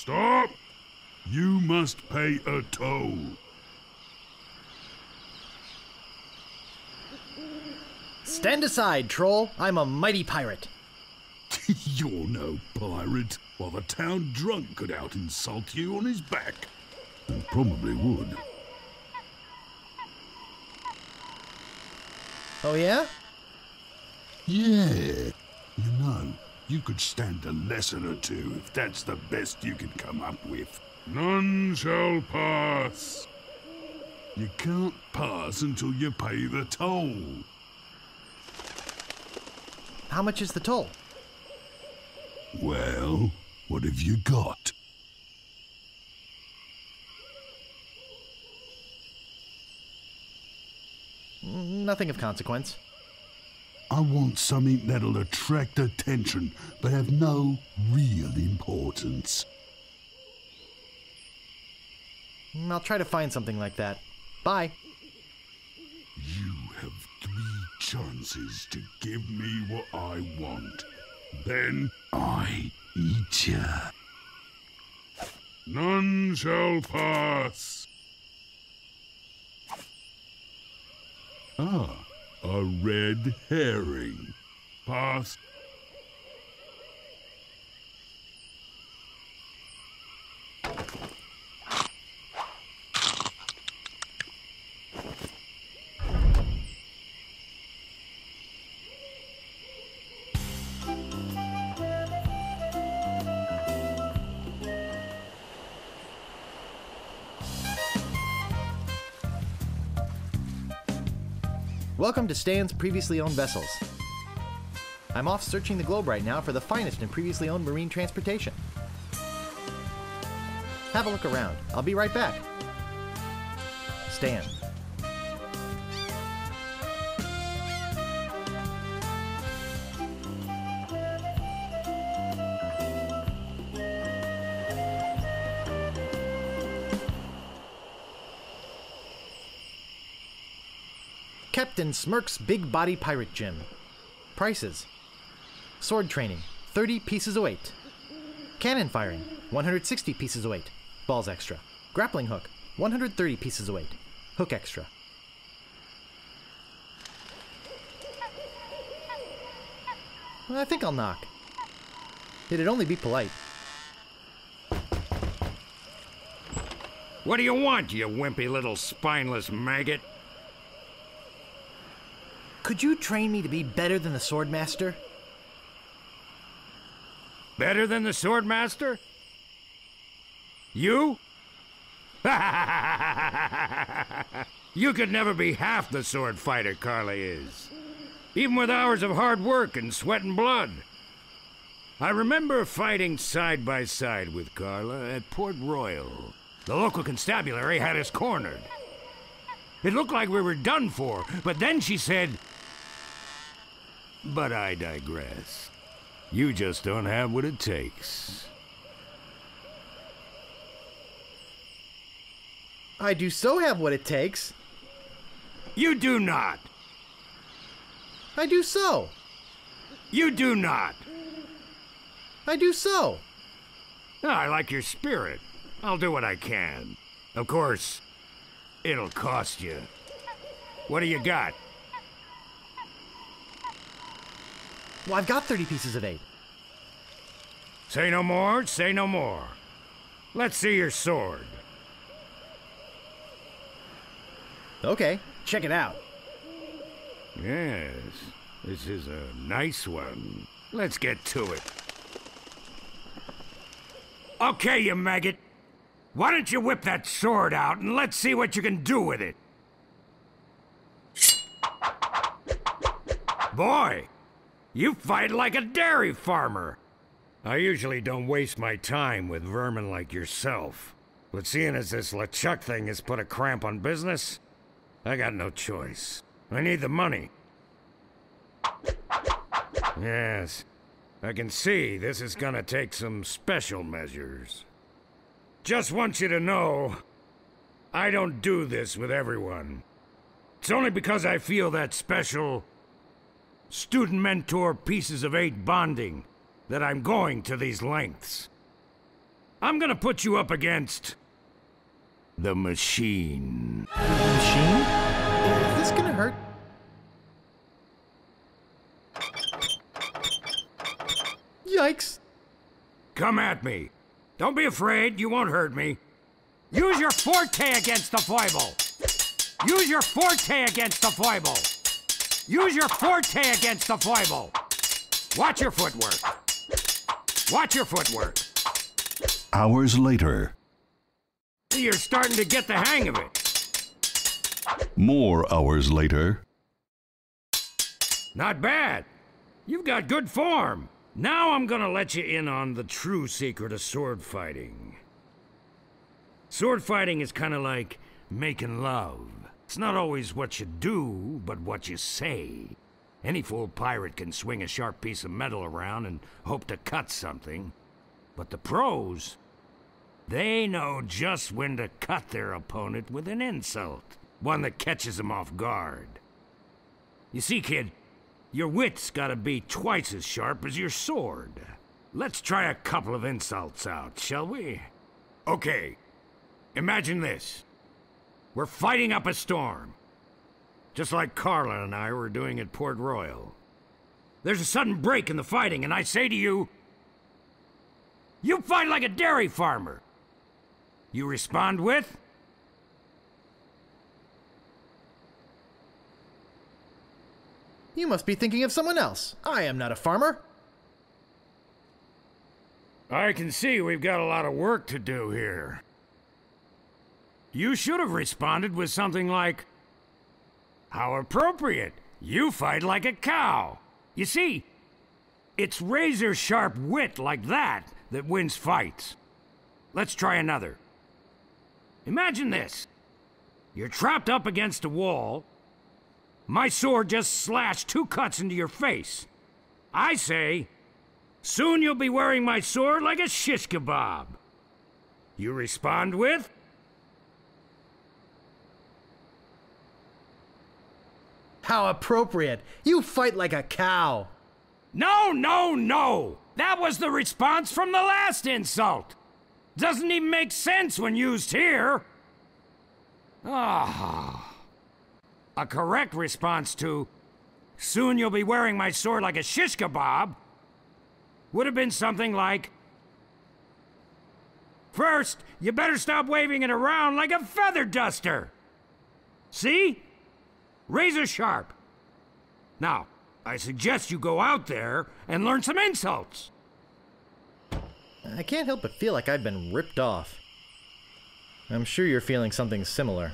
Stop! You must pay a toll. Stand aside, troll. I'm a mighty pirate. You're no pirate. While the town drunk could out insult you on his back. And probably would. Oh, yeah? Yeah. You know, you could stand a lesson or two if that's the best you can come up with. None shall pass. You can't pass until you pay the toll. How much is the toll? Well, what have you got? Nothing of consequence. I want something that'll attract attention, but have no real importance. I'll try to find something like that. Bye. You have 3 chances to give me what I want. Then I eat ya. None shall pass. Ah, a red herring. Pass. Welcome to Stan's Previously Owned Vessels. I'm off searching the globe right now for the finest in previously owned marine transportation. Have a look around. I'll be right back. Stan. Captain Smirk's Big Body Pirate Gym. Prices: sword training, 30 pieces of weight. Cannon firing, 160 pieces of weight. Balls extra. Grappling hook, 130 pieces of weight. Hook extra. I think I'll knock. It'd only be polite. What do you want, you wimpy little spineless maggot? Could you train me to be better than the Swordmaster? Better than the Swordmaster? You? You could never be half the sword fighter Carla is. Even with hours of hard work and sweat and blood. I remember fighting side by side with Carla at Port Royal. The local constabulary had us cornered. It looked like we were done for, but then she said... But I digress. You just don't have what it takes. I do so have what it takes. You do not. I do so. You do not. I do so. I like your spirit. I'll do what I can. Of course, it'll cost you. What do you got? Well, I've got 30 pieces of 8. Say no more, say no more. Let's see your sword. Okay, check it out. Yes, this is a nice one. Let's get to it. Okay, you maggot. Why don't you whip that sword out and let's see what you can do with it? Boy, you fight like a dairy farmer. I usually don't waste my time with vermin like yourself. But seeing as this LeChuck thing has put a cramp on business, I got no choice. I need the money. Yes, I can see this is gonna take some special measures. Just want you to know, I don't do this with everyone. It's only because I feel that special student-mentor pieces of 8 bonding that I'm going to these lengths. I'm gonna put you up against the machine. Machine? Is this gonna hurt? Yikes! Come at me. Don't be afraid, you won't hurt me. Use your forte against the foible. Use your forte against the foible. Use your forte against the foible. Watch your footwork. Watch your footwork. Hours later. You're starting to get the hang of it. More hours later. Not bad. You've got good form. Now I'm gonna let you in on the true secret of sword fighting. Sword fighting is kind of like making love. It's not always what you do, but what you say. Any fool pirate can swing a sharp piece of metal around and hope to cut something. But the pros, they know just when to cut their opponent with an insult. One that catches them off guard. You see, kid, your wit's gotta be twice as sharp as your sword. Let's try a couple of insults out, shall we? Okay, imagine this. We're fighting up a storm. Just like Carla and I were doing at Port Royal. There's a sudden break in the fighting, and I say to you, you fight like a dairy farmer. You respond with, You must be thinking of someone else. I am not a farmer. I can see we've got a lot of work to do here. You should have responded with something like, how appropriate. You fight like a cow. You see, it's razor-sharp wit like that that wins fights. Let's try another. Imagine this. You're trapped up against a wall. My sword just slashed 2 cuts into your face. I say, soon you'll be wearing my sword like a shish kebab. You respond with, How appropriate. You fight like a cow. no, no, no! That was the response from the last insult! Doesn't even make sense when used here! Ah. A correct response to, soon you'll be wearing my sword like a shish kebab, would have been something like, first, you better stop waving it around like a feather duster! See? Razor sharp. Now, I suggest you go out there and learn some insults. I can't help but feel like I've been ripped off. I'm sure you're feeling something similar.